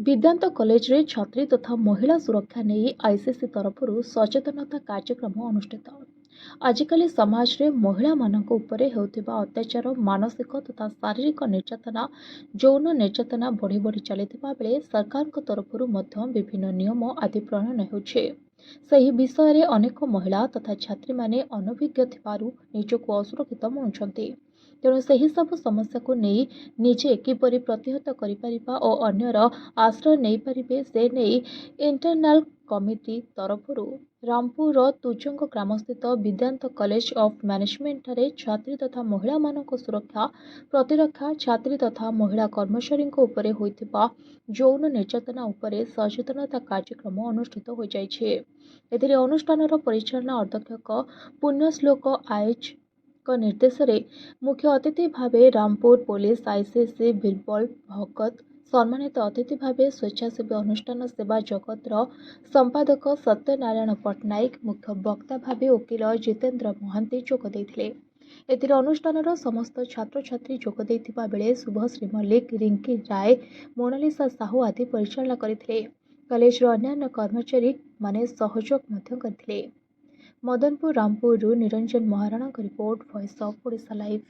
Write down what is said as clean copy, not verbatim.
Vidyant college रे छात्री तथा महिला सुरक्षा नहीं आईसीसी तरफ सचेतनता कार्यक्रम अनुष्ठित। आजिकली समाज रे महिला मानक उपरे हेउथिबा अत्याचार मानसिक तथा शारीरिक निर्यातना यौन निर्यातना बढ़ी बढ़ी चलिथिबा बेले सरकार तरफ विभिन्न नियम आदि प्रणयन होउछे। सही विषय रे अनेक महिला तथा छात्री माने अनभिज्ञ थिबारु निजको असुरक्षित मनुछन्ति। तेणु सही सब समस्या को नहीं निजे किपरि प्रतिहत करिपारिबा और अन्यर आश्रय नहीं पारिबे से नहीं इंटरनाल कमिटी तरफरु रामपुर तुजंग ग्रामस्थित विद्यान्त कॉलेज ऑफ मैनेजमेंट ठारे छात्री तथा महिला मानक सुरक्षा प्रतिरक्षा छात्री तथा महिला कर्मचारी उपरे होइथिबा यौन निर्यातना उपरे सचेतनता कार्यक्रम अनुष्ठित हो जाइछे। एथिरे अनुष्ठानर परिचालना अध्यक्ष पुण्यश्लोक आयच निर्देश रे मुख्य अतिथि भावे रामपुर पुलिस आईसीसी बीरबल भगत सम्मानित अतिथि भावे स्वेच्छासेवी अनुष्ठान सेवा जगतर संपादक सत्यनारायण पट्टनायक मुख्य वक्ता भावे वकील जितेन्द्र महांती जोग देइथिले। एथिरे अनुष्ठानर समस्त छात्र छात्री जोग देइथिबा बेले शुभश्री मल्लिक रिंकी राय मोनालिसा साहू आदि परिचालना करथिले। कॉलेज अन्य कर्मचारी माने सहयोग मध्य करथिले। Madanpur Rampur Niranjan Maharana report voice of Odisha live.